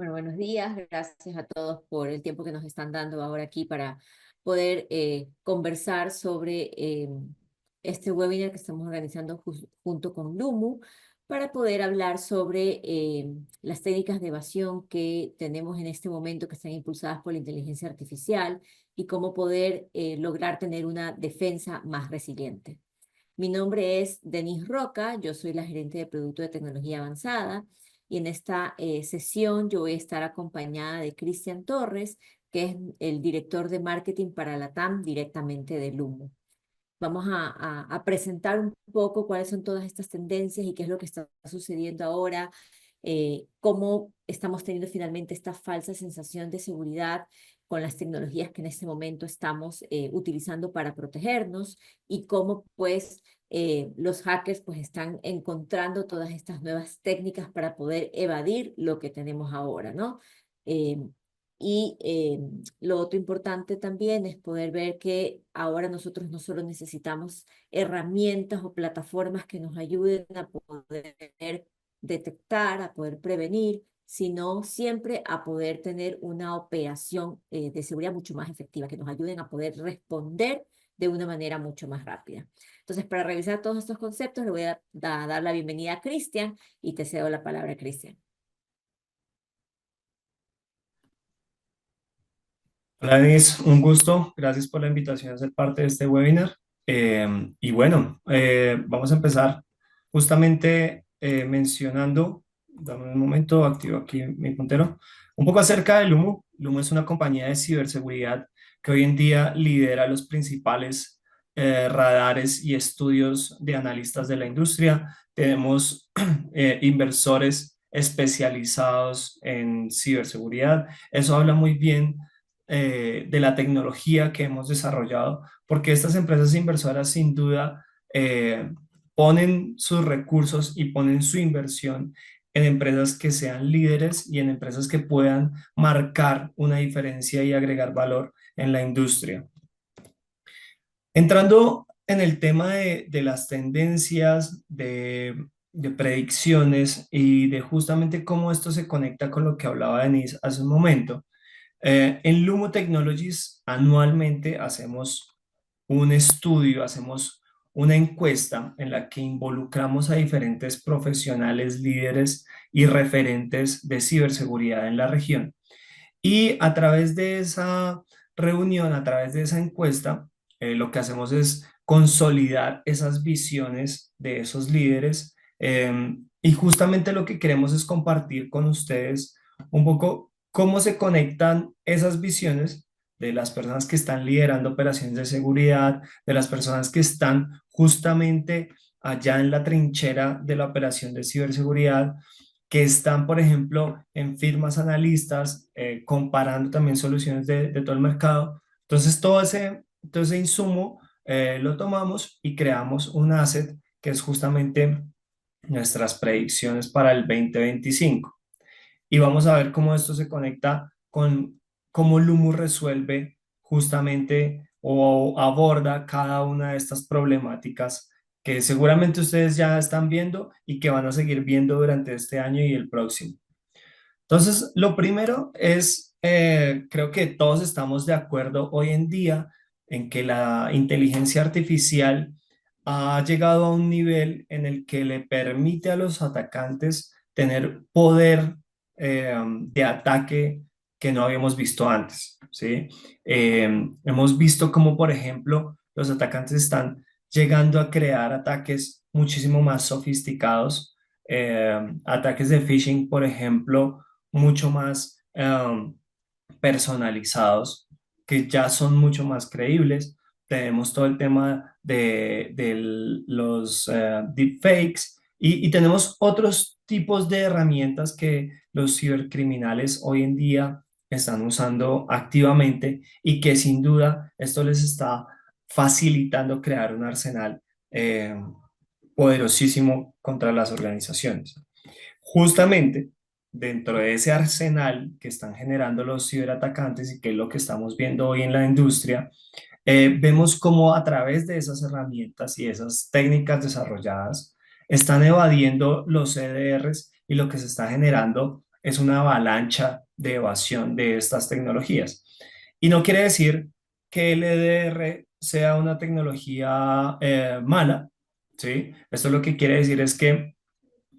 Bueno, buenos días. Gracias a todos por el tiempo que nos están dando ahora aquí para poder conversar sobre este webinar que estamos organizando junto con Lumu para poder hablar sobre las técnicas de evasión que tenemos en este momento que están impulsadas por la inteligencia artificial y cómo poder lograr tener una defensa más resiliente. Mi nombre es Denise Roca, yo soy la gerente de Producto de Tecnología Avanzada y en esta sesión yo voy a estar acompañada de Cristian Torres, que es el director de marketing para la TAM directamente de Lumo. Vamos a presentar un poco cuáles son todas estas tendencias y qué es lo que está sucediendo ahora, cómo estamos teniendo finalmente esta falsa sensación de seguridad con las tecnologías que en este momento estamos utilizando para protegernos y cómo pues los hackers pues están encontrando todas estas nuevas técnicas para poder evadir lo que tenemos ahora, ¿no? Eh, lo otro importante también es poder ver que ahora nosotros no solo necesitamos herramientas o plataformas que nos ayuden a poder detectar, a poder prevenir, sino siempre a poder tener una operación de seguridad mucho más efectiva, que nos ayuden a poder responder de una manera mucho más rápida. Entonces, para revisar todos estos conceptos, le voy a dar la bienvenida a Cristian y te cedo la palabra, Cristian. Hola, Denise, un gusto. Gracias por la invitación a ser parte de este webinar. Vamos a empezar justamente mencionando, dame un momento, activo aquí mi puntero, un poco acerca de Lumo. Lumo es una compañía de ciberseguridad que hoy en día lidera los principales radares y estudios de analistas de la industria. Tenemos inversores especializados en ciberseguridad. Eso habla muy bien de la tecnología que hemos desarrollado, porque estas empresas inversoras sin duda ponen sus recursos y ponen su inversión en empresas que sean líderes y en empresas que puedan marcar una diferencia y agregar valor en la industria. Entrando en el tema de las tendencias, de predicciones y de justamente cómo esto se conecta con lo que hablaba Denise hace un momento. En Lumo Technologies anualmente hacemos un estudio, hacemos una encuesta en la que involucramos a diferentes profesionales, líderes y referentes de ciberseguridad en la región. Y a través de esa reunión, a través de esa encuesta, lo que hacemos es consolidar esas visiones de esos líderes y justamente lo que queremos es compartir con ustedes un poco cómo se conectan esas visiones de las personas que están liderando operaciones de seguridad, de las personas que están justamente allá en la trinchera de la operación de ciberseguridad, que están, por ejemplo, en firmas analistas, comparando también soluciones de todo el mercado. Entonces, todo ese insumo lo tomamos y creamos un asset que es justamente nuestras predicciones para el 2025. Y vamos a ver cómo esto se conecta con cómo Lumu resuelve justamente o aborda cada una de estas problemáticas que seguramente ustedes ya están viendo y que van a seguir viendo durante este año y el próximo. Entonces, lo primero es, creo que todos estamos de acuerdo hoy en día en que la inteligencia artificial ha llegado a un nivel en el que le permite a los atacantes tener poder de ataque que no habíamos visto antes, ¿sí? Hemos visto como, por ejemplo, los atacantes están llegando a crear ataques muchísimo más sofisticados, ataques de phishing, por ejemplo, mucho más personalizados, que ya son mucho más creíbles. Tenemos todo el tema de los deepfakes y tenemos otros tipos de herramientas que los cibercriminales hoy en día están usando activamente y que sin duda esto les está facilitando crear un arsenal poderosísimo contra las organizaciones. Justamente dentro de ese arsenal que están generando los ciberatacantes y que es lo que estamos viendo hoy en la industria, vemos cómo a través de esas herramientas y esas técnicas desarrolladas están evadiendo los CDRs y lo que se está generando es una avalancha de evasión de estas tecnologías. Y no quiere decir que el EDR sea una tecnología mala, ¿sí? Esto lo que quiere decir es que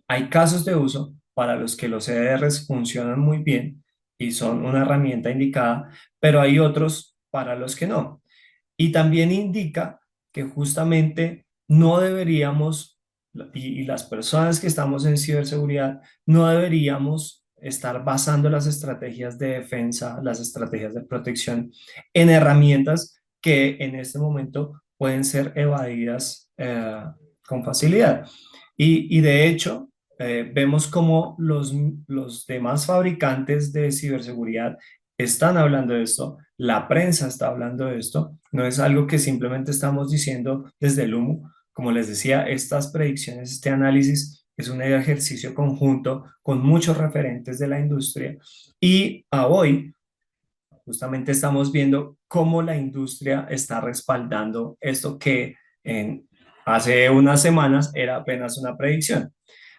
hay casos de uso para los que los EDRs funcionan muy bien y son una herramienta indicada, pero hay otros para los que no. Y también indica que justamente no deberíamos, y las personas que estamos en ciberseguridad, no deberíamos estar basando las estrategias de defensa, las estrategias de protección en herramientas que en este momento pueden ser evadidas con facilidad. Y de hecho, vemos como los demás fabricantes de ciberseguridad están hablando de esto, la prensa está hablando de esto, no es algo que simplemente estamos diciendo desde el humo. Como les decía, estas predicciones, este análisis es un ejercicio conjunto con muchos referentes de la industria y a hoy justamente estamos viendo cómo la industria está respaldando esto que hace unas semanas era apenas una predicción.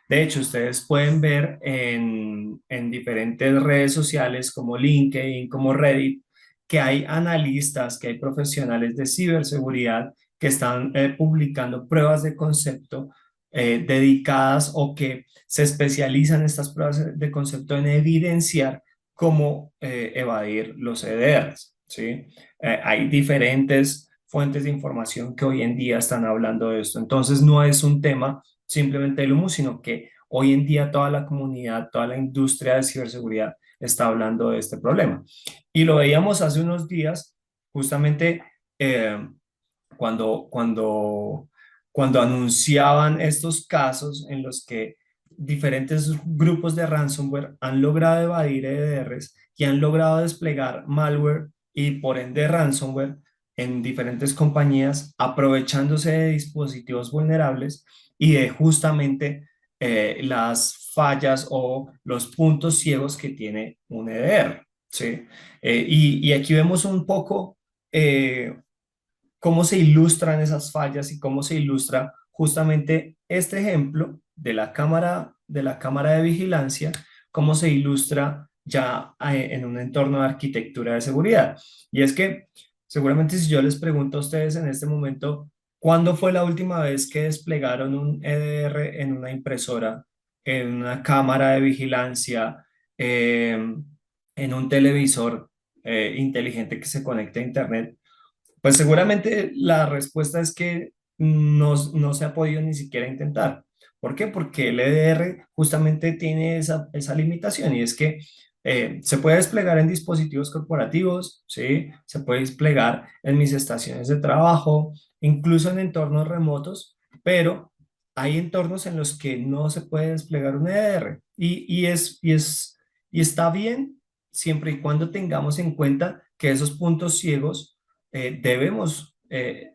De hecho, ustedes pueden ver en diferentes redes sociales como LinkedIn, como Reddit, que hay analistas, que hay profesionales de ciberseguridad que están publicando pruebas de concepto dedicadas o que se especializan estas pruebas de concepto en evidenciar cómo evadir los EDRs, ¿sí? Hay diferentes fuentes de información que hoy en día están hablando de esto. Entonces, no es un tema simplemente el humo, sino que hoy en día toda la comunidad, toda la industria de ciberseguridad está hablando de este problema. Y lo veíamos hace unos días, justamente eh, cuando, cuando, cuando anunciaban estos casos en los que diferentes grupos de ransomware han logrado evadir EDRs y han logrado desplegar malware y por ende ransomware en diferentes compañías, aprovechándose de dispositivos vulnerables y de justamente las fallas o los puntos ciegos que tiene un EDR. ¿Sí? Y aquí vemos un poco cómo se ilustran esas fallas y cómo se ilustra justamente este ejemplo de la cámara de vigilancia, cómo se ilustra ya en un entorno de arquitectura de seguridad. Y es que seguramente si yo les pregunto a ustedes en este momento, ¿cuándo fue la última vez que desplegaron un EDR en una impresora, en una cámara de vigilancia, en un televisor inteligente que se conecte a Internet? Pues seguramente la respuesta es que no se ha podido ni siquiera intentar. ¿Por qué? Porque el EDR justamente tiene esa limitación y es que se puede desplegar en dispositivos corporativos, ¿sí? Se puede desplegar en mis estaciones de trabajo, incluso en entornos remotos, pero hay entornos en los que no se puede desplegar un EDR y está bien siempre y cuando tengamos en cuenta que esos puntos ciegos debemos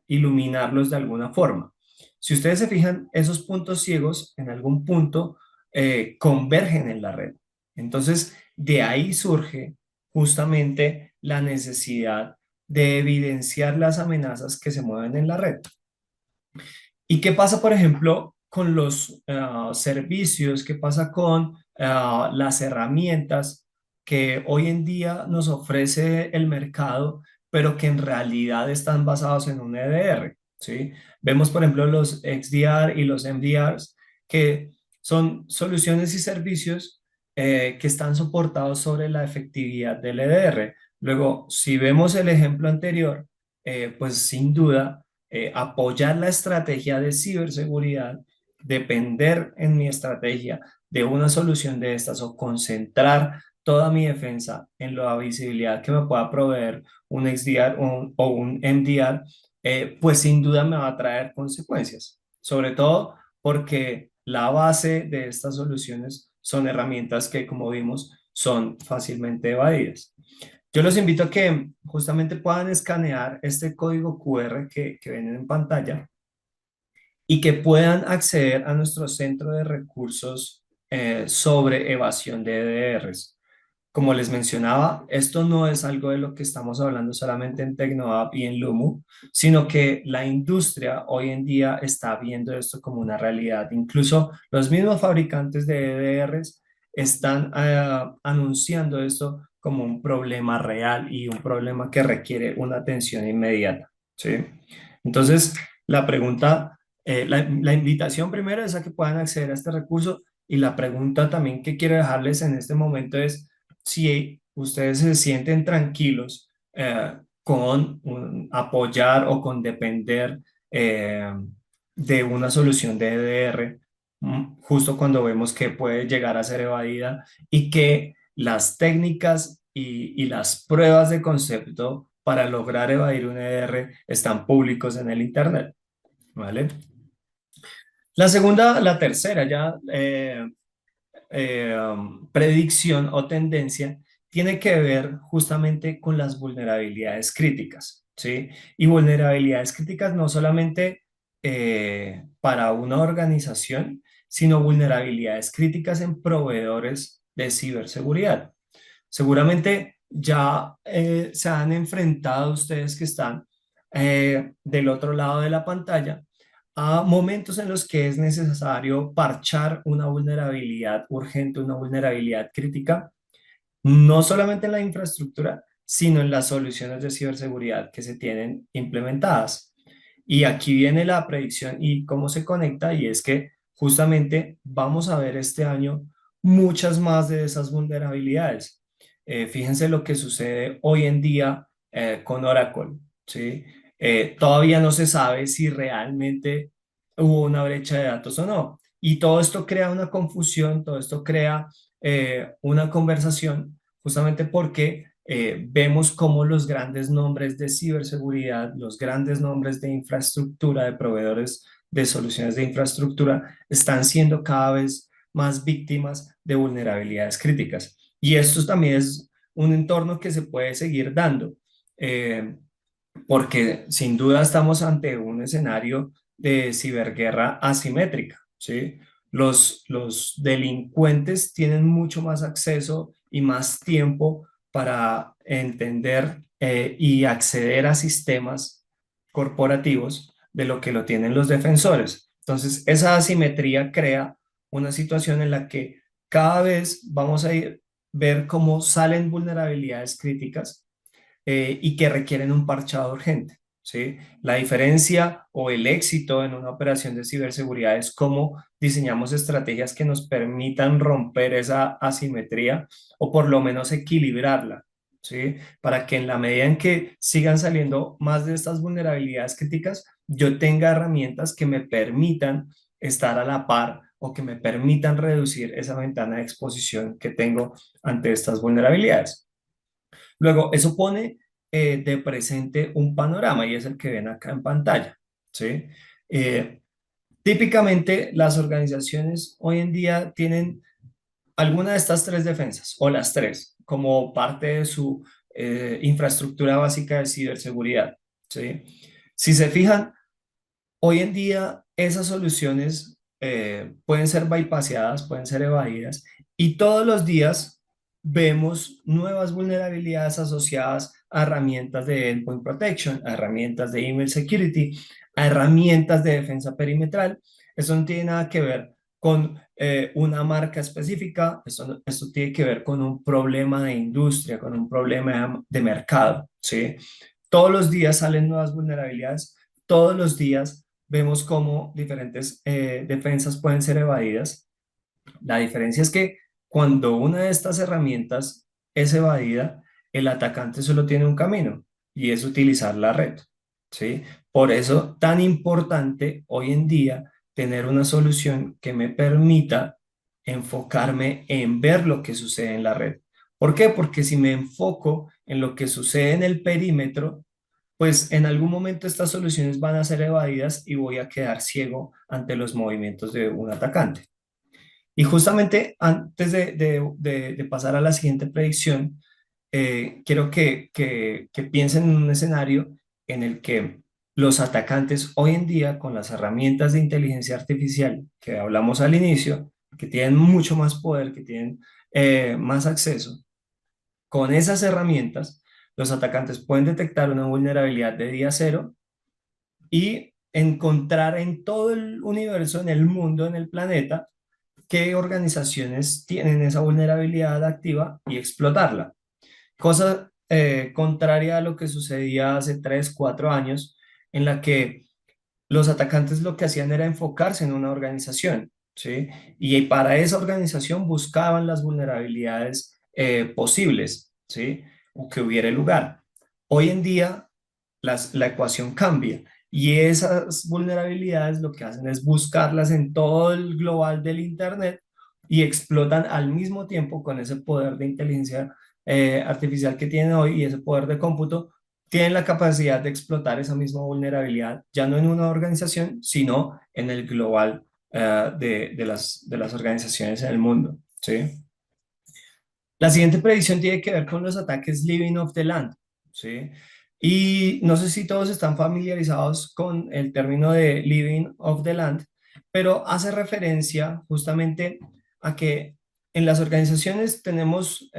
iluminarlos de alguna forma. Si ustedes se fijan, esos puntos ciegos en algún punto convergen en la red. Entonces, de ahí surge justamente la necesidad de evidenciar las amenazas que se mueven en la red. ¿Y qué pasa, por ejemplo, con los servicios? ¿Qué pasa con las herramientas que hoy en día nos ofrece el mercado, pero que en realidad están basados en un EDR? ¿Sí? Vemos, por ejemplo, los XDR y los MDRs, que son soluciones y servicios que están soportados sobre la efectividad del EDR. Luego, si vemos el ejemplo anterior, pues sin duda apoyar la estrategia de ciberseguridad, depender en mi estrategia de una solución de estas o concentrar toda mi defensa en la visibilidad que me pueda proveer un XDR o un MDR, pues sin duda me va a traer consecuencias, sobre todo porque la base de estas soluciones son herramientas que, como vimos, son fácilmente evadidas. Yo los invito a que justamente puedan escanear este código QR que ven en pantalla y que puedan acceder a nuestro centro de recursos sobre evasión de EDRs. Como les mencionaba, esto no es algo de lo que estamos hablando solamente en TecnoApp y en Lumu, sino que la industria hoy en día está viendo esto como una realidad. Incluso los mismos fabricantes de EDRs están anunciando esto como un problema real y un problema que requiere una atención inmediata, ¿sí? Entonces, la pregunta, la invitación primero es a que puedan acceder a este recurso, y la pregunta también que quiero dejarles en este momento es si ustedes se sienten tranquilos con apoyar o con depender eh, de una solución de EDR, justo cuando vemos que puede llegar a ser evadida y que las técnicas y las pruebas de concepto para lograr evadir un EDR están públicos en el Internet, ¿vale? La segunda, la tercera ya predicción o tendencia tiene que ver justamente con las vulnerabilidades críticas, ¿sí? Y vulnerabilidades críticas no solamente para una organización, sino vulnerabilidades críticas en proveedores de ciberseguridad. Seguramente ya se han enfrentado ustedes que están del otro lado de la pantalla a momentos en los que es necesario parchar una vulnerabilidad urgente, una vulnerabilidad crítica, no solamente en la infraestructura, sino en las soluciones de ciberseguridad que se tienen implementadas. Y aquí viene la predicción y cómo se conecta, y es que justamente vamos a ver este año muchas más de esas vulnerabilidades. Fíjense lo que sucede hoy en día con Oracle, ¿sí? Todavía no se sabe si realmente hubo una brecha de datos o no. Y todo esto crea una confusión, todo esto crea una conversación, justamente porque vemos cómo los grandes nombres de ciberseguridad, los grandes nombres de infraestructura, de proveedores de soluciones de infraestructura, están siendo cada vez más víctimas de vulnerabilidades críticas. Y esto también es un entorno que se puede seguir dando, eh, porque sin duda estamos ante un escenario de ciberguerra asimétrica, ¿sí? Los delincuentes tienen mucho más acceso y más tiempo para entender y acceder a sistemas corporativos de lo que lo tienen los defensores. Entonces, esa asimetría crea una situación en la que cada vez vamos a ver cómo salen vulnerabilidades críticas y que requieren un parchado urgente, ¿sí? La diferencia o el éxito en una operación de ciberseguridad es cómo diseñamos estrategias que nos permitan romper esa asimetría o por lo menos equilibrarla, ¿sí? Para que en la medida en que sigan saliendo más de estas vulnerabilidades críticas, yo tenga herramientas que me permitan estar a la par o que me permitan reducir esa ventana de exposición que tengo ante estas vulnerabilidades. Luego, eso pone de presente un panorama, y es el que ven acá en pantalla, ¿sí? Eh, Típicamente, las organizaciones hoy en día tienen alguna de estas tres defensas, o las tres, como parte de su infraestructura básica de ciberseguridad, ¿sí? Si se fijan, hoy en día esas soluciones pueden ser bypaseadas, pueden ser evadidas, y todos los días vemos nuevas vulnerabilidades asociadas a herramientas de endpoint protection, a herramientas de email security, a herramientas de defensa perimetral. Eso no tiene nada que ver con una marca específica, esto tiene que ver con un problema de industria, con un problema de mercado, ¿sí? Todos los días salen nuevas vulnerabilidades, todos los días vemos cómo diferentes defensas pueden ser evadidas. La diferencia es que cuando una de estas herramientas es evadida, el atacante solo tiene un camino, y es utilizar la red, ¿sí? Por eso tan importante hoy en día tener una solución que me permita enfocarme en ver lo que sucede en la red. ¿Por qué? Porque si me enfoco en lo que sucede en el perímetro, pues en algún momento estas soluciones van a ser evadidas y voy a quedar ciego ante los movimientos de un atacante. Y justamente antes de pasar a la siguiente predicción, quiero que piensen en un escenario en el que los atacantes hoy en día, con las herramientas de inteligencia artificial que hablamos al inicio, que tienen mucho más poder, que tienen más acceso, con esas herramientas, los atacantes pueden detectar una vulnerabilidad de día cero y encontrar en todo el universo, en el mundo, en el planeta, qué organizaciones tienen esa vulnerabilidad activa y explotarla. Cosa contraria a lo que sucedía hace 3, 4 años, en la que los atacantes lo que hacían era enfocarse en una organización, ¿sí? Y para esa organización buscaban las vulnerabilidades posibles, ¿sí? O que hubiera lugar. Hoy en día la ecuación cambia y esas vulnerabilidades lo que hacen es buscarlas en todo el global del Internet y explotan al mismo tiempo con ese poder de inteligencia artificial que tienen hoy y ese poder de cómputo tienen la capacidad de explotar esa misma vulnerabilidad, ya no en una organización, sino en el global de las organizaciones en el mundo, ¿sí? La siguiente predicción tiene que ver con los ataques living off the land, ¿sí? Y no sé si todos están familiarizados con el término de living off the land, pero hace referencia justamente a que en las organizaciones tenemos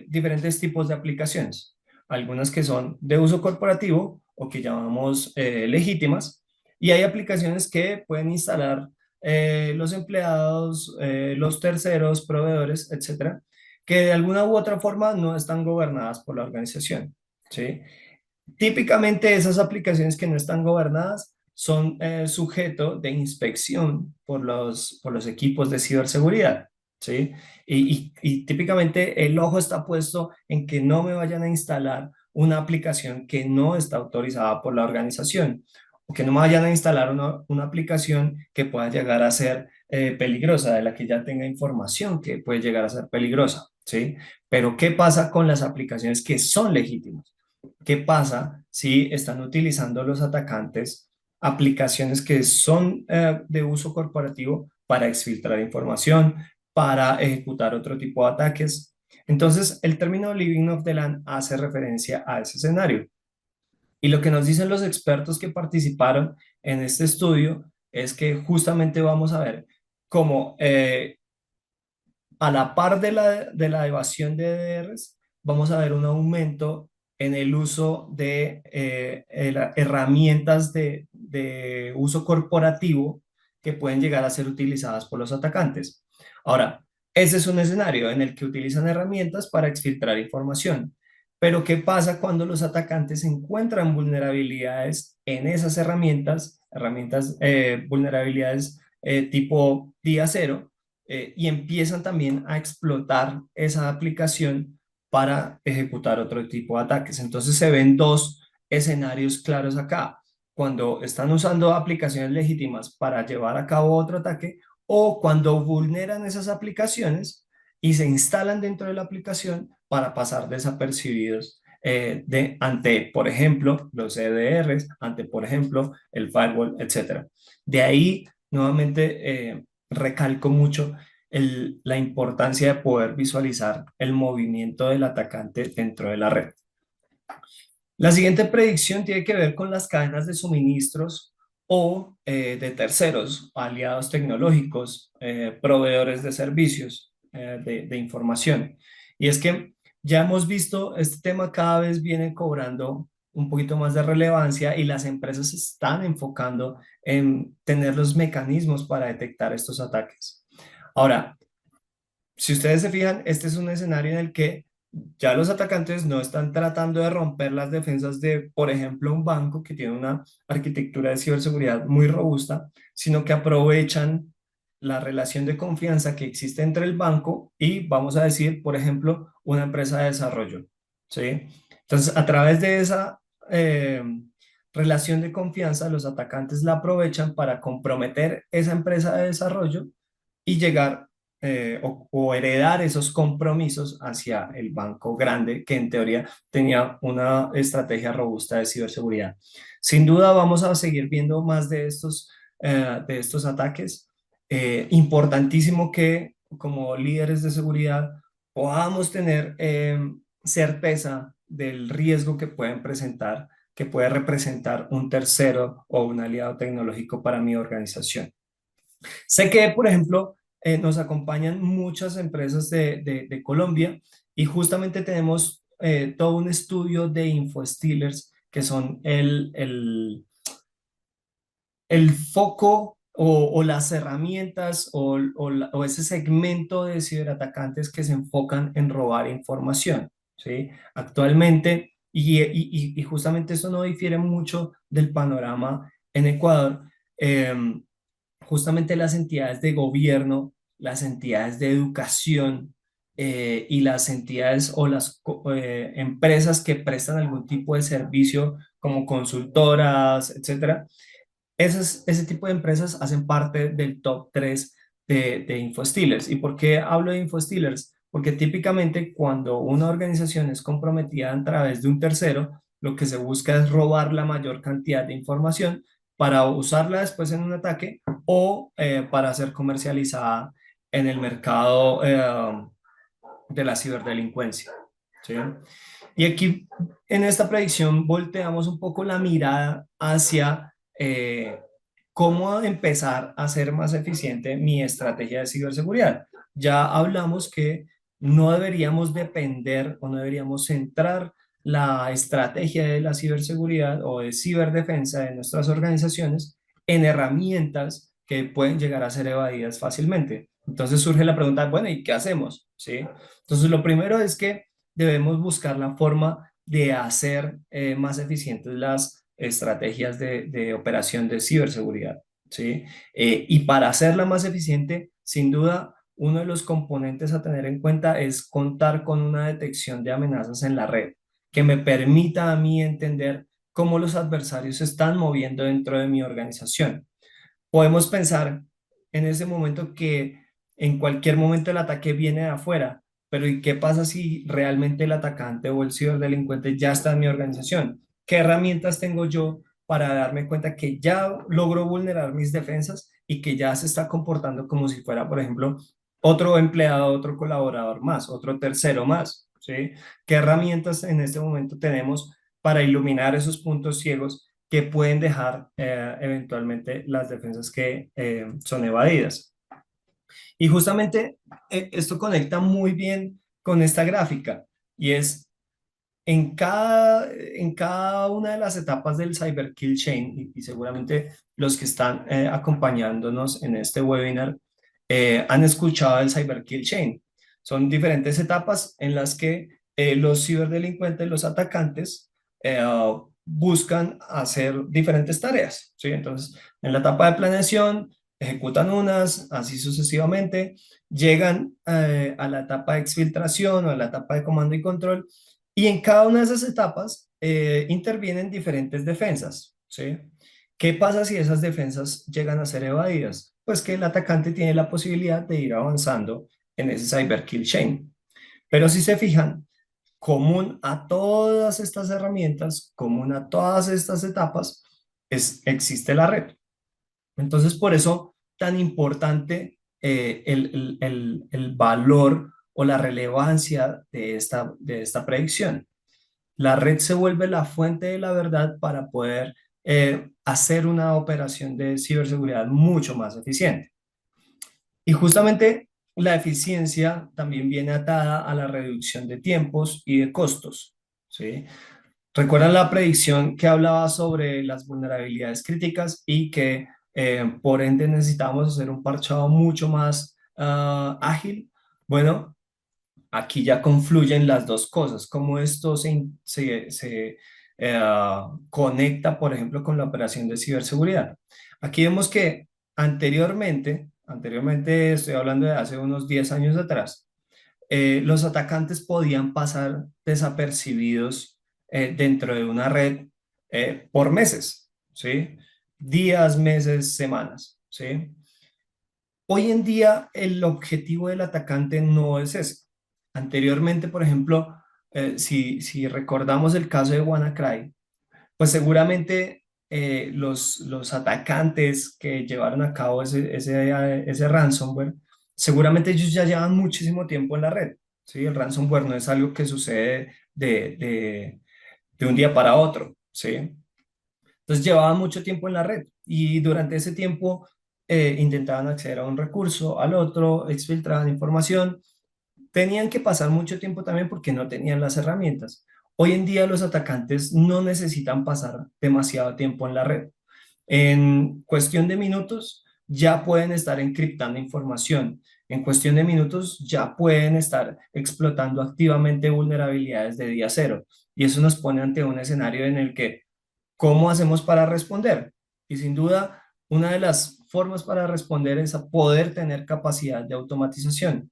diferentes tipos de aplicaciones, algunas que son de uso corporativo o que llamamos legítimas, y hay aplicaciones que pueden instalar los empleados, los terceros, proveedores, etcétera, que de alguna u otra forma no están gobernadas por la organización, ¿sí? Típicamente esas aplicaciones que no están gobernadas son sujeto de inspección por los equipos de ciberseguridad, ¿sí? Y típicamente el ojo está puesto en que no me vayan a instalar una aplicación que no está autorizada por la organización o que no me vayan a instalar una aplicación que pueda llegar a ser peligrosa, de la que ya tenga información que puede llegar a ser peligrosa, ¿sí? Pero ¿qué pasa con las aplicaciones que son legítimas? ¿Qué pasa si están utilizando los atacantes aplicaciones que son de uso corporativo para exfiltrar información, para ejecutar otro tipo de ataques? Entonces, el término living off the land hace referencia a ese escenario. Y lo que nos dicen los expertos que participaron en este estudio es que justamente vamos a ver cómo a la par de la evasión de DDRs, vamos a ver un aumento en el uso de herramientas de uso corporativo que pueden llegar a ser utilizadas por los atacantes. Ahora, ese es un escenario en el que utilizan herramientas para exfiltrar información. Pero ¿qué pasa cuando los atacantes encuentran vulnerabilidades en esas vulnerabilidades tipo día cero? Y empiezan también a explotar esa aplicación para ejecutar otro tipo de ataques. Entonces se ven dos escenarios claros acá, cuando están usando aplicaciones legítimas para llevar a cabo otro ataque o cuando vulneran esas aplicaciones y se instalan dentro de la aplicación para pasar desapercibidos ante, por ejemplo, los EDRs, ante, por ejemplo, el firewall, etcétera. De ahí, nuevamente, recalco mucho la importancia de poder visualizar el movimiento del atacante dentro de la red. La siguiente predicción tiene que ver con las cadenas de suministros o de terceros, aliados tecnológicos, proveedores de servicios, de información. Y es que ya hemos visto, este tema cada vez viene cobrando un poquito más de relevancia y las empresas se están enfocando en tener los mecanismos para detectar estos ataques. Ahora, si ustedes se fijan, este es un escenario en el que ya los atacantes no están tratando de romper las defensas de, por ejemplo, un banco que tiene una arquitectura de ciberseguridad muy robusta, sino que aprovechan la relación de confianza que existe entre el banco y, vamos a decir, por ejemplo, una empresa de desarrollo, ¿sí? Entonces, a través de esa eh, relación de confianza, los atacantes la aprovechan para comprometer esa empresa de desarrollo y llegar o heredar esos compromisos hacia el banco grande que en teoría tenía una estrategia robusta de ciberseguridad. Sin duda vamos a seguir viendo más de estos ataques. Importantísimo que como líderes de seguridad podamos tener certeza del riesgo que pueden presentar, que puede representar un tercero o un aliado tecnológico para mi organización. Sé que, por ejemplo, nos acompañan muchas empresas de Colombia y justamente tenemos todo un estudio de InfoStealers que son el foco o las herramientas o ese segmento de ciberatacantes que se enfocan en robar información, ¿sí? Actualmente, y justamente eso no difiere mucho del panorama en Ecuador. Justamente las entidades de gobierno, las entidades de educación y las entidades o las empresas que prestan algún tipo de servicio como consultoras, etcétera, ese tipo de empresas hacen parte del top 3 de InfoStealers. ¿Y por qué hablo de InfoStealers? Porque típicamente cuando una organización es comprometida a través de un tercero, lo que se busca es robar la mayor cantidad de información para usarla después en un ataque o para ser comercializada en el mercado de la ciberdelincuencia. ¿Sí? Y aquí en esta predicción volteamos un poco la mirada hacia cómo empezar a ser más eficiente mi estrategia de ciberseguridad. Ya hablamos que no deberíamos depender o no deberíamos centrar la estrategia de la ciberseguridad o de ciberdefensa de nuestras organizaciones en herramientas que pueden llegar a ser evadidas fácilmente. Entonces surge la pregunta, bueno, ¿y qué hacemos? ¿Sí? Entonces lo primero es que debemos buscar la forma de hacer más eficientes las estrategias de operación de ciberseguridad, ¿sí? Y para hacerla más eficiente, sin duda, uno de los componentes a tener en cuenta es contar con una detección de amenazas en la red que me permita a mí entender cómo los adversarios se están moviendo dentro de mi organización. Podemos pensar en ese momento que en cualquier momento el ataque viene de afuera, pero ¿y qué pasa si realmente el atacante o el ciberdelincuente ya está en mi organización? ¿Qué herramientas tengo yo para darme cuenta que ya logro vulnerar mis defensas y que ya se está comportando como si fuera, por ejemplo, otro empleado, otro colaborador más, otro tercero más? ¿Sí? ¿Qué herramientas en este momento tenemos para iluminar esos puntos ciegos que pueden dejar eventualmente las defensas que son evadidas? Y justamente esto conecta muy bien con esta gráfica y es en cada una de las etapas del Cyber Kill Chain, y seguramente los que están acompañándonos en este webinar han escuchado el Cyber Kill Chain. Son diferentes etapas en las que los ciberdelincuentes, los atacantes, buscan hacer diferentes tareas, ¿sí? Entonces, en la etapa de planeación, ejecutan unas, así sucesivamente, llegan a la etapa de exfiltración o a la etapa de comando y control, y en cada una de esas etapas intervienen diferentes defensas, ¿sí? ¿Qué pasa si esas defensas llegan a ser evadidas? Pues que el atacante tiene la posibilidad de ir avanzando en ese cyber kill chain. Pero si se fijan, común a todas estas herramientas, común a todas estas etapas, existe la red. Entonces, por eso tan importante el valor o la relevancia de esta predicción. La red se vuelve la fuente de la verdad para poder hacer una operación de ciberseguridad mucho más eficiente. Y justamente la eficiencia también viene atada a la reducción de tiempos y de costos, ¿sí? ¿Recuerdan la predicción que hablaba sobre las vulnerabilidades críticas y que por ende necesitamos hacer un parchado mucho más ágil? Bueno, aquí ya confluyen las dos cosas, cómo esto conecta, por ejemplo, con la operación de ciberseguridad. Aquí vemos que anteriormente estoy hablando de hace unos 10 años atrás, los atacantes podían pasar desapercibidos dentro de una red por meses, ¿sí? Días, meses, semanas, ¿sí? Hoy en día el objetivo del atacante no es ese. Anteriormente, por ejemplo, si recordamos el caso de WannaCry, pues seguramente los atacantes que llevaron a cabo ese ransomware, seguramente ellos ya llevan muchísimo tiempo en la red. ¿Sí? El ransomware no es algo que sucede de un día para otro. ¿Sí? Entonces llevaban mucho tiempo en la red y durante ese tiempo intentaban acceder a un recurso, al otro, exfiltraban información, tenían que pasar mucho tiempo también porque no tenían las herramientas. Hoy en día los atacantes no necesitan pasar demasiado tiempo en la red. En cuestión de minutos ya pueden estar encriptando información. En cuestión de minutos ya pueden estar explotando activamente vulnerabilidades de día cero. Y eso nos pone ante un escenario en el que, ¿cómo hacemos para responder? Y sin duda, una de las formas para responder es a poder tener capacidad de automatización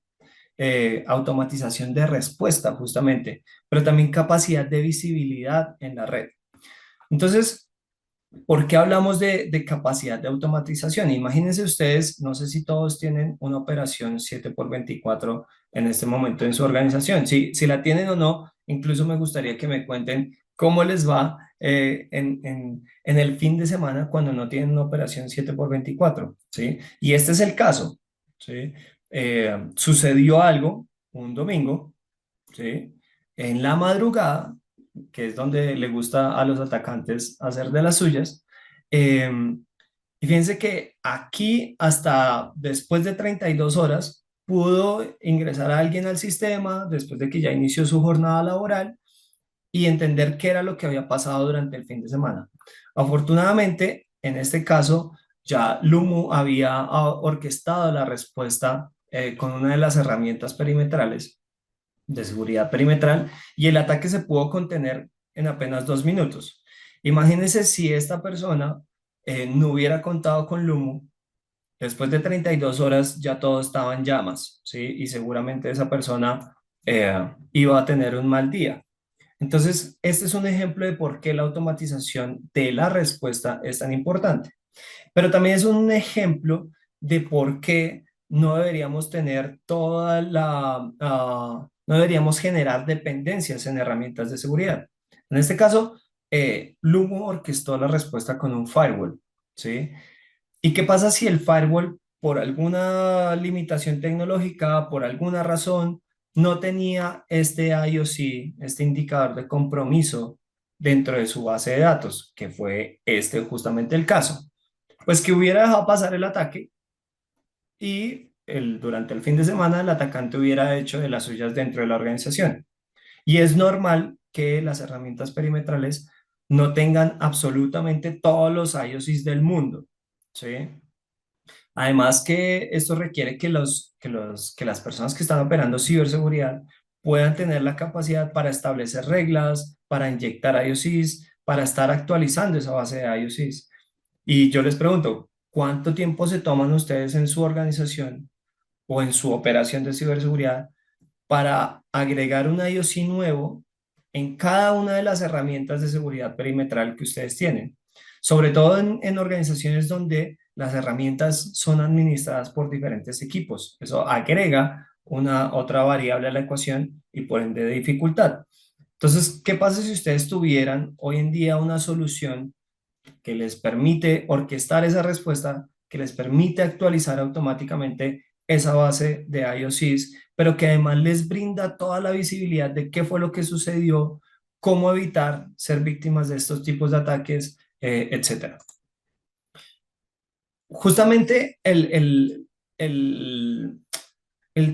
de respuesta justamente, pero también capacidad de visibilidad en la red. Entonces, ¿por qué hablamos de capacidad de automatización? Imagínense ustedes, no sé si todos tienen una operación 7x24 en este momento en su organización. Si la tienen o no, incluso me gustaría que me cuenten cómo les va en el fin de semana cuando no tienen una operación 7x24, ¿sí? Y este es el caso, ¿sí? Sucedió algo un domingo, ¿sí? En la madrugada, que es donde le gusta a los atacantes hacer de las suyas. Eh, y fíjense que aquí hasta después de 32 horas pudo ingresar a alguien al sistema después de que ya inició su jornada laboral y entender qué era lo que había pasado durante el fin de semana. Afortunadamente, en este caso, ya Lumu había orquestado la respuesta con una de las herramientas perimetrales de seguridad perimetral y el ataque se pudo contener en apenas 2 minutos. Imagínense si esta persona no hubiera contado con Lumu, después de 32 horas ya todo estaba en llamas, ¿sí? Y seguramente esa persona iba a tener un mal día. Entonces, este es un ejemplo de por qué la automatización de la respuesta es tan importante. Pero también es un ejemplo de por qué no deberíamos tener no deberíamos generar dependencias en herramientas de seguridad. En este caso, Lumo orquestó la respuesta con un firewall, ¿sí? ¿Y qué pasa si el firewall, por alguna limitación tecnológica, por alguna razón, no tenía este IOC, este indicador de compromiso dentro de su base de datos, que fue este justamente el caso? Pues que hubiera dejado pasar el ataque y durante el fin de semana el atacante hubiera hecho de las suyas dentro de la organización. Y es normal que las herramientas perimetrales no tengan absolutamente todos los IOCs del mundo, ¿sí? Además que esto requiere que las personas que están operando ciberseguridad puedan tener la capacidad para establecer reglas, para inyectar IOCs, para estar actualizando esa base de IOCs. Y yo les pregunto, ¿cuánto tiempo se toman ustedes en su organización o en su operación de ciberseguridad para agregar un IOC nuevo en cada una de las herramientas de seguridad perimetral que ustedes tienen? Sobre todo en organizaciones donde las herramientas son administradas por diferentes equipos. Eso agrega una otra variable a la ecuación y por ende de dificultad. Entonces, ¿qué pasa si ustedes tuvieran hoy en día una solución que les permite orquestar esa respuesta, que les permite actualizar automáticamente esa base de IOCs, pero que además les brinda toda la visibilidad de qué fue lo que sucedió, cómo evitar ser víctimas de estos tipos de ataques, etcétera? Justamente el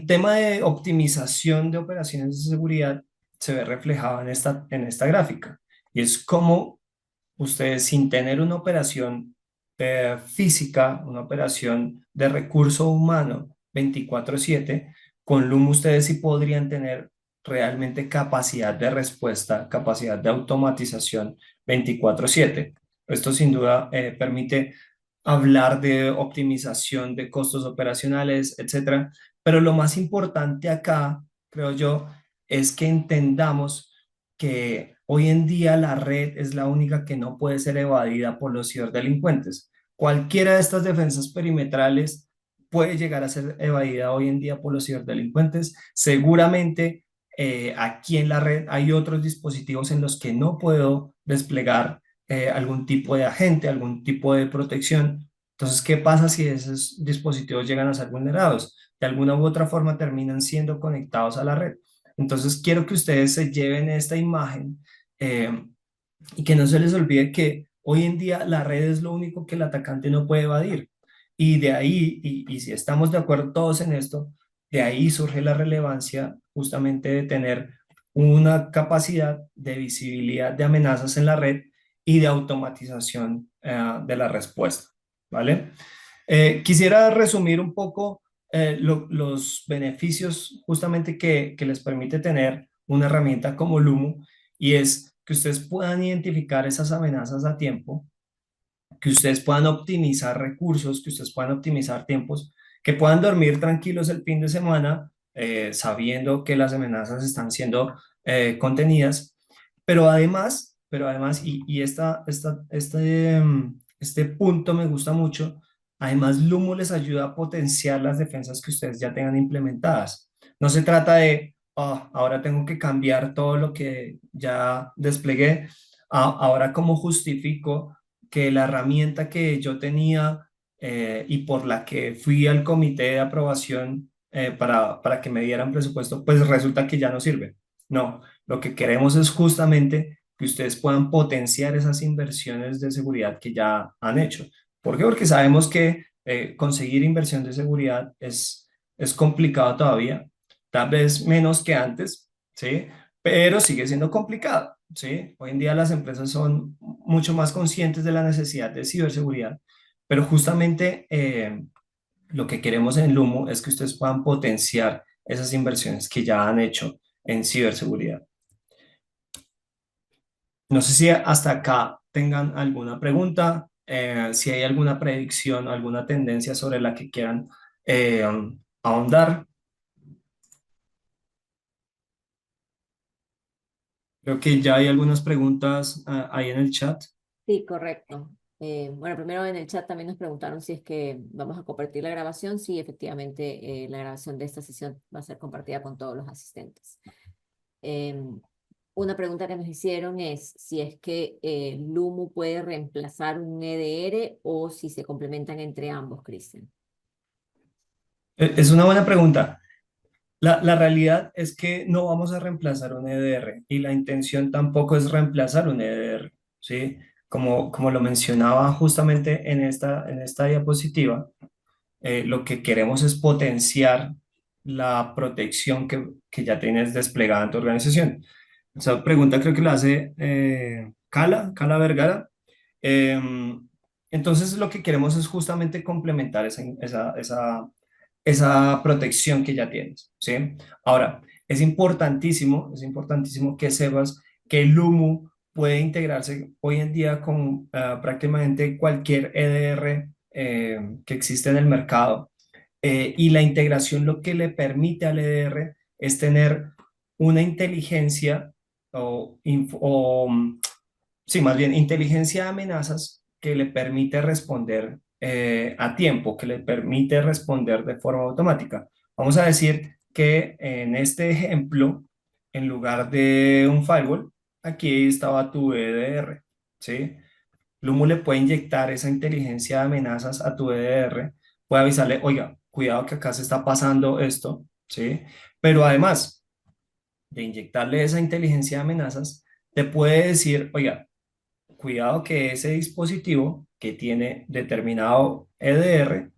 tema de optimización de operaciones de seguridad se ve reflejado en esta gráfica, y es cómo ustedes, sin tener una operación física, una operación de recurso humano 24/7, con Loom ustedes sí podrían tener realmente capacidad de respuesta, capacidad de automatización 24/7. Esto sin duda permite hablar de optimización de costos operacionales, etcétera. Pero lo más importante acá, creo yo, es que entendamos que hoy en día la red es la única que no puede ser evadida por los ciberdelincuentes. Cualquiera de estas defensas perimetrales puede llegar a ser evadida hoy en día por los ciberdelincuentes. Seguramente aquí en la red hay otros dispositivos en los que no puedo desplegar algún tipo de agente, algún tipo de protección. Entonces, ¿qué pasa si esos dispositivos llegan a ser vulnerados? De alguna u otra forma terminan siendo conectados a la red. Entonces, quiero que ustedes se lleven esta imagen eh, y que no se les olvide que hoy en día la red es lo único que el atacante no puede evadir. Y de ahí, y si estamos de acuerdo todos en esto, de ahí surge la relevancia justamente de tener una capacidad de visibilidad de amenazas en la red y de automatización de la respuesta, ¿vale? Quisiera resumir un poco los beneficios justamente que les permite tener una herramienta como Lumo, y es que ustedes puedan identificar esas amenazas a tiempo, que ustedes puedan optimizar recursos, que ustedes puedan optimizar tiempos, que puedan dormir tranquilos el fin de semana, sabiendo que las amenazas están siendo contenidas, pero además, y este punto me gusta mucho, además Lumo les ayuda a potenciar las defensas que ustedes ya tengan implementadas. No se trata de, "Ah, ahora tengo que cambiar todo lo que ya desplegué, ahora cómo justifico que la herramienta que yo tenía y por la que fui al comité de aprobación para que me dieran presupuesto, pues resulta que ya no sirve. No, lo que queremos es justamente que ustedes puedan potenciar esas inversiones de seguridad que ya han hecho. ¿Por qué? Porque sabemos que conseguir inversión de seguridad es complicado todavía, tal vez menos que antes, ¿sí? Pero sigue siendo complicado. ¿Sí? Hoy en día las empresas son mucho más conscientes de la necesidad de ciberseguridad, pero justamente lo que queremos en Lumo es que ustedes puedan potenciar esas inversiones que ya han hecho en ciberseguridad. No sé si hasta acá tengan alguna pregunta, si hay alguna predicción, alguna tendencia sobre la que quieran ahondar. Creo que ya hay algunas preguntas ahí en el chat. Sí, correcto. Bueno, primero en el chat también nos preguntaron si es que vamos a compartir la grabación. Sí, efectivamente, la grabación de esta sesión va a ser compartida con todos los asistentes. Em, una pregunta que nos hicieron es si es que Lumu puede reemplazar un EDR o si se complementan entre ambos, Cristian. Es una buena pregunta. La realidad es que no vamos a reemplazar un EDR y la intención tampoco es reemplazar un EDR, ¿sí? Como lo mencionaba justamente en esta diapositiva, lo que queremos es potenciar la protección que ya tienes desplegada en tu organización. Esa pregunta creo que la hace Cala Vergara. Entonces lo que queremos es justamente complementar esa protección que ya tienes, ¿sí? Ahora, es importantísimo que sepas que el Lumu puede integrarse hoy en día con prácticamente cualquier EDR que existe en el mercado. Y la integración lo que le permite al EDR es tener una inteligencia sí, más bien inteligencia de amenazas que le permite responder a tiempo, que le permite responder de forma automática. Vamos a decir que en este ejemplo, en lugar de un firewall, aquí estaba tu EDR, ¿sí? Lumo le puede inyectar esa inteligencia de amenazas a tu EDR, puede avisarle, oiga, cuidado que acá se está pasando esto, ¿sí? Pero además de inyectarle esa inteligencia de amenazas, te puede decir, oiga, cuidado que ese dispositivo que tiene determinado EDR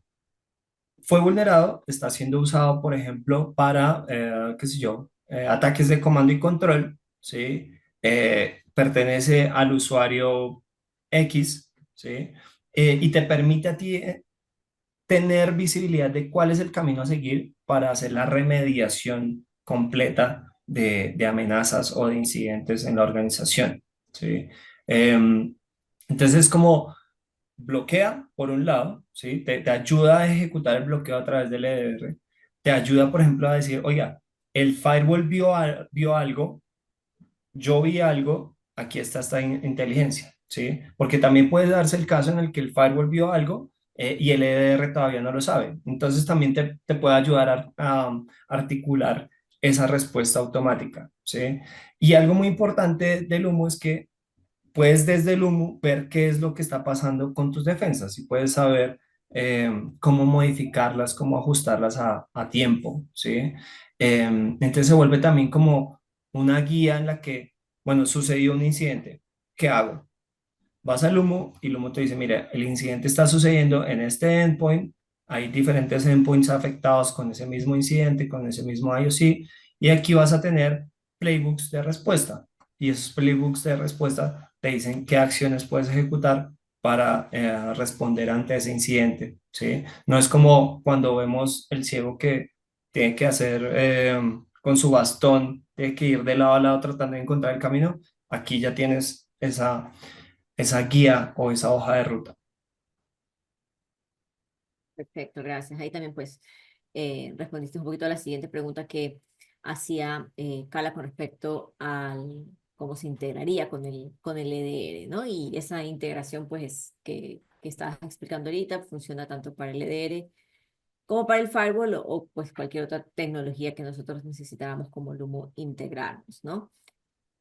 fue vulnerado, está siendo usado, por ejemplo, para, qué sé yo, ataques de comando y control, ¿sí? Pertenece al usuario X, ¿sí? Y te permite a ti tener visibilidad de cuál es el camino a seguir para hacer la remediación completa de amenazas o de incidentes en la organización, ¿sí? Entonces es como bloquea, por un lado, ¿sí? Te ayuda a ejecutar el bloqueo a través del EDR, te ayuda, por ejemplo, a decir, oiga, el firewall vio algo, yo vi algo, aquí está esta inteligencia, ¿sí? Porque también puede darse el caso en el que el firewall vio algo y el EDR todavía no lo sabe. Entonces también te puede ayudar a articular esa respuesta automática, ¿sí? Y algo muy importante del humo es que puedes desde el humo ver qué es lo que está pasando con tus defensas y puedes saber cómo modificarlas, cómo ajustarlas a tiempo, ¿sí? Entonces se vuelve también como una guía en la que, bueno, sucedió un incidente, ¿qué hago? Vas al humo y el humo te dice, mire, el incidente está sucediendo en este endpoint, hay diferentes endpoints afectados con ese mismo incidente, con ese mismo IOC, y aquí vas a tener playbooks de respuesta. Y esos playbooks de respuesta te dicen qué acciones puedes ejecutar para responder ante ese incidente, ¿sí? No es como cuando vemos el ciego que tiene que hacer con su bastón, tiene que ir de lado a lado tratando de encontrar el camino. Aquí ya tienes esa guía o esa hoja de ruta. Perfecto, gracias. Ahí también pues respondiste un poquito a la siguiente pregunta que hacía Carla con respecto al cómo se integraría con el EDR, ¿no? Y esa integración pues que estás explicando ahorita funciona tanto para el EDR como para el firewall pues cualquier otra tecnología que nosotros necesitáramos como Lumo integrarnos, ¿no?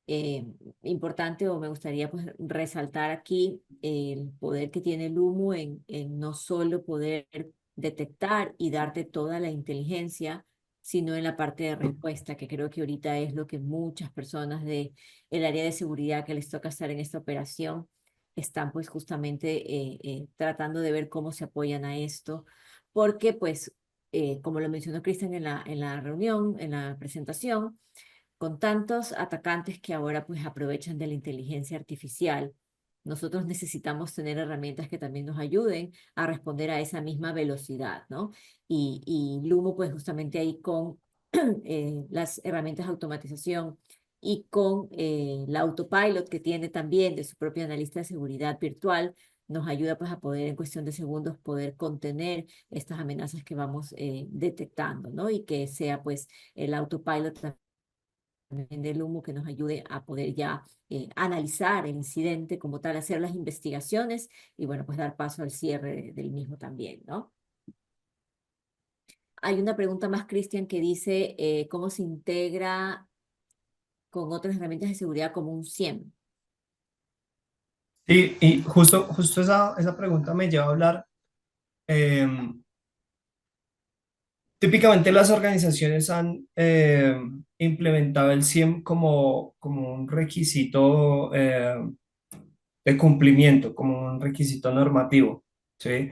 eh, Importante o me gustaría pues resaltar aquí el poder que tiene el humo en no solo poder detectar y darte toda la inteligencia, sino en la parte de respuesta, que creo que ahorita es lo que muchas personas de el área de seguridad que les toca estar en esta operación están pues justamente tratando de ver cómo se apoyan a esto, porque pues como lo mencionó Cristian en la reunión, en la presentación, con tantos atacantes que ahora pues aprovechan de la inteligencia artificial, nosotros necesitamos tener herramientas que también nos ayuden a responder a esa misma velocidad, ¿no? Y Lumo pues justamente ahí con las herramientas de automatización y con la autopilot que tiene también de su propio analista de seguridad virtual, nos ayuda pues a poder en cuestión de segundos poder contener estas amenazas que vamos detectando, ¿no? Y que sea pues el autopilot también del humo que nos ayude a poder ya analizar el incidente como tal, hacer las investigaciones y bueno, pues dar paso al cierre del mismo también, ¿no? Hay una pregunta más, Cristian, que dice cómo se integra con otras herramientas de seguridad como un SIEM. Y justo esa pregunta me lleva a hablar. Típicamente las organizaciones han implementado el SIEM como un requisito de cumplimiento, como un requisito normativo, ¿sí?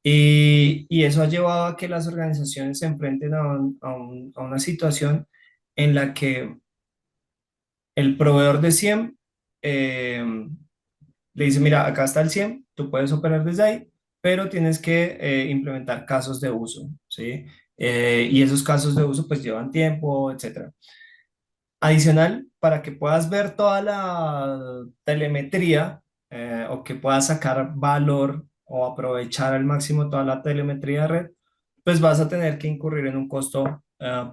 Y eso ha llevado a que las organizaciones se enfrenten a una situación en la que el proveedor de SIEM eh, le dice, mira, acá está el SIEM, tú puedes operar desde ahí, pero tienes que implementar casos de uso, ¿sí? Y esos casos de uso pues llevan tiempo, etcétera. Adicional, para que puedas ver toda la telemetría o que puedas sacar valor o aprovechar al máximo toda la telemetría de red, pues vas a tener que incurrir en un costo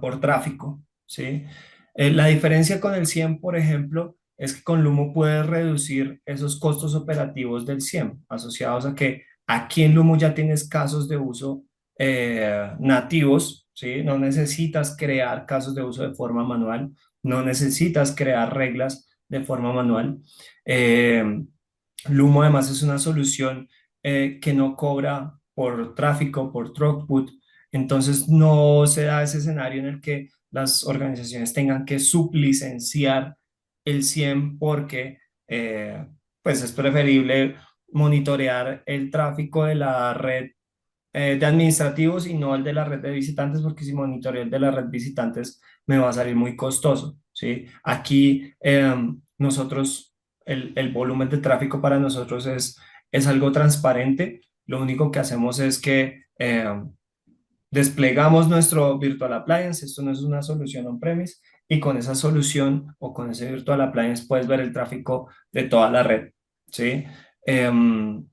por tráfico, ¿sí? La diferencia con el 100, por ejemplo, es que con Lumo puedes reducir esos costos operativos del 100 asociados a que aquí en Lumo ya tienes casos de uso nativos, ¿sí? No necesitas crear casos de uso de forma manual, no necesitas crear reglas de forma manual. Eh, Lumo además es una solución que no cobra por tráfico, por throughput, entonces no se da ese escenario en el que las organizaciones tengan que sublicenciar el 100 porque pues es preferible monitorear el tráfico de la red de administrativos y no el de la red de visitantes, porque si monitoreo el de la red de visitantes me va a salir muy costoso, ¿sí? Aquí nosotros, el volumen de tráfico para nosotros es algo transparente. Lo único que hacemos es que desplegamos nuestro Virtual Appliance, esto no es una solución on-premise, y con esa solución o con ese Virtual Appliance puedes ver el tráfico de toda la red, ¿sí? Em,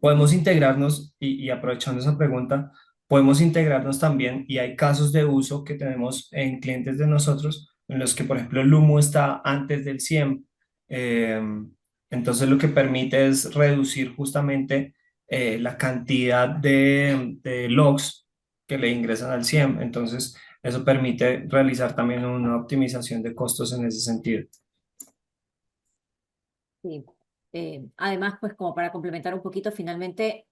Podemos integrarnos y aprovechando esa pregunta, podemos integrarnos también y hay casos de uso que tenemos en clientes de nosotros en los que, por ejemplo, el humo está antes del 100. eh, entonces, lo que permite es reducir justamente la cantidad de logs que le ingresan al 100. Entonces, eso permite realizar también una optimización de costos en ese sentido. Sí. Además, pues como para complementar un poquito, finalmente,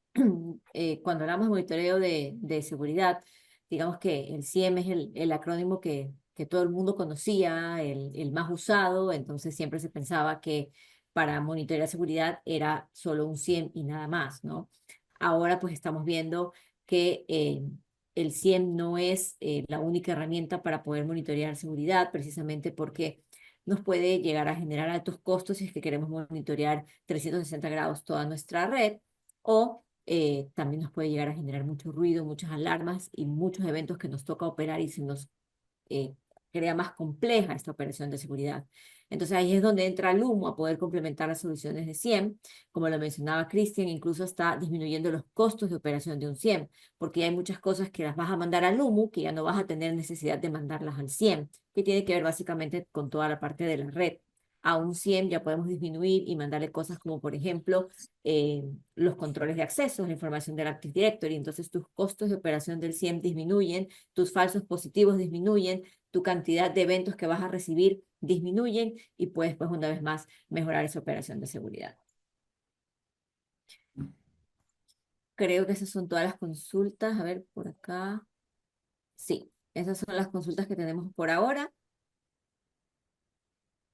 cuando hablamos de monitoreo de seguridad, digamos que el CIEM es el acrónimo que todo el mundo conocía, el más usado, entonces siempre se pensaba que para monitorear seguridad era solo un CIEM y nada más, ¿no? Ahora pues estamos viendo que el CIEM no es la única herramienta para poder monitorear seguridad, precisamente porque nos puede llegar a generar altos costos si es que queremos monitorear 360 grados toda nuestra red. o también nos puede llegar a generar mucho ruido, muchas alarmas y muchos eventos que nos toca operar y se nos eh, crea más compleja esta operación de seguridad. Entonces ahí es donde entra el humo a poder complementar las soluciones de SIEM. Como lo mencionaba Cristian, incluso está disminuyendo los costos de operación de un SIEM, porque hay muchas cosas que las vas a mandar al humo que ya no vas a tener necesidad de mandarlas al SIEM, que tiene que ver básicamente con toda la parte de la red. A un SIEM ya podemos disminuir y mandarle cosas como, por ejemplo, eh, los controles de acceso, la información del Active Directory. Entonces tus costos de operación del SIEM disminuyen, tus falsos positivos disminuyen, tu cantidad de eventos que vas a recibir disminuyen y puedes, pues, una vez más, mejorar esa operación de seguridad. Creo que esas son todas las consultas. A ver, por acá. Sí, esas son las consultas que tenemos por ahora.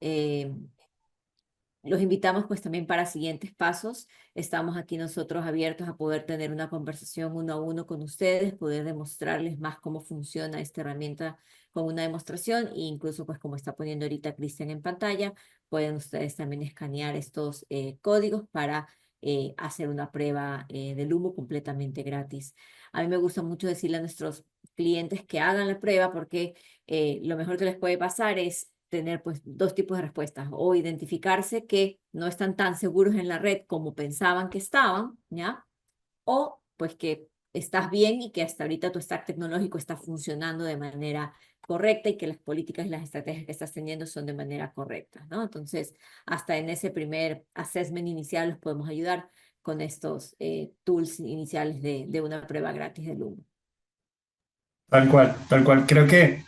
Eh, Los invitamos pues también para siguientes pasos. Estamos aquí nosotros abiertos a poder tener una conversación uno a uno con ustedes, poder demostrarles más cómo funciona esta herramienta con una demostración e incluso pues como está poniendo ahorita Cristian en pantalla, pueden ustedes también escanear estos códigos para hacer una prueba del humo completamente gratis. A mí me gusta mucho decirle a nuestros clientes que hagan la prueba porque lo mejor que les puede pasar es tener pues dos tipos de respuestas, o identificarse que no están tan seguros en la red como pensaban que estaban, ¿ya? O pues que estás bien y que hasta ahorita tu stack tecnológico está funcionando de manera correcta y que las políticas y las estrategias que estás teniendo son de manera correcta, ¿no? Entonces, hasta en ese primer assessment inicial los podemos ayudar con estos tools iniciales de una prueba gratis del humo. Tal cual, tal cual. Creo que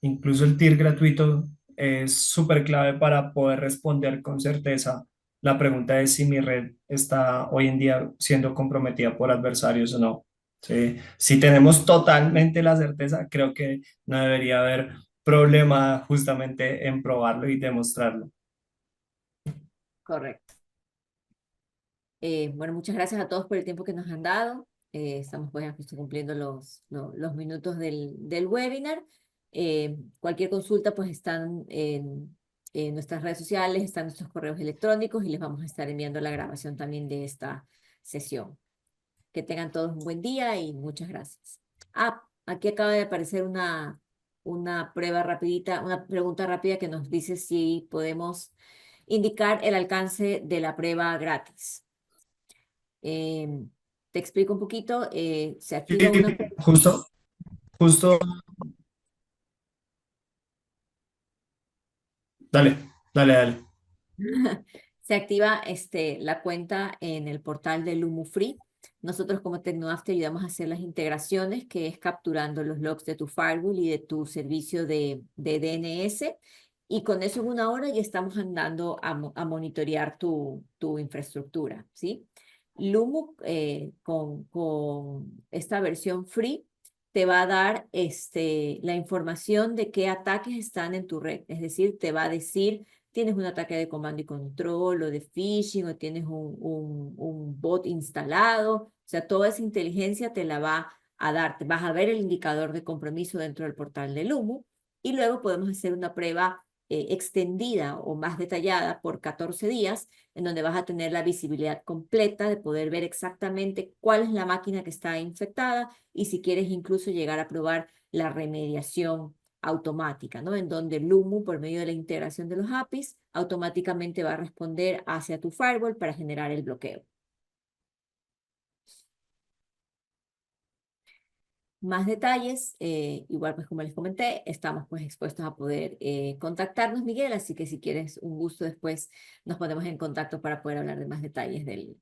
incluso el tier gratuito es súper clave para poder responder con certeza la pregunta de si mi red está hoy en día siendo comprometida por adversarios o no. ¿Sí? Si tenemos totalmente la certeza, creo que no debería haber problema justamente en probarlo y demostrarlo. Correcto. Bueno, muchas gracias a todos por el tiempo que nos han dado. Estamos pues justo cumpliendo los minutos del webinar. Cualquier consulta pues están en nuestras redes sociales, están nuestros correos electrónicos y les vamos a estar enviando la grabación también de esta sesión. Que tengan todos un buen día y muchas gracias. Ah, aquí acaba de aparecer una prueba rapidita, una pregunta rápida que nos dice si podemos indicar el alcance de la prueba gratis. Eh, Te explico un poquito, se Sí, activa una, justo, dale, dale. se activa la cuenta en el portal de Lumu Free. Nosotros como TecnoAF te ayudamos a hacer las integraciones, que es capturando los logs de tu firewall y de tu servicio de DNS. Y con eso en una hora ya estamos andando a monitorear tu infraestructura, ¿sí? Lumu con esta versión free te va a dar la información de qué ataques están en tu red. Es decir, te va a decir tienes un ataque de comando y control o de phishing o tienes un bot instalado. O sea, toda esa inteligencia te la va a dar. Te vas a ver el indicador de compromiso dentro del portal del Lumu y luego podemos hacer una prueba extendida o más detallada por 14 días en donde vas a tener la visibilidad completa de poder ver exactamente cuál es la máquina que está infectada y si quieres incluso llegar a probar la remediación automática, ¿no? En donde Lumu, por medio de la integración de los APIs, automáticamente va a responder hacia tu firewall para generar el bloqueo. Más detalles, igual pues como les comenté, estamos pues expuestos a poder contactarnos, Miguel, así que si quieres un gusto después nos ponemos en contacto para poder hablar de más detalles del,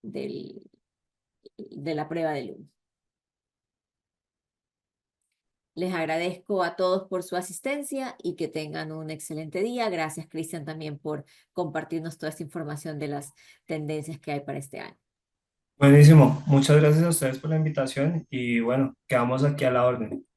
de la prueba de Lumu. Les agradezco a todos por su asistencia y que tengan un excelente día. Gracias, Cristian, también por compartirnos toda esta información de las tendencias que hay para este año. Buenísimo. Muchas gracias a ustedes por la invitación y bueno, quedamos aquí a la orden.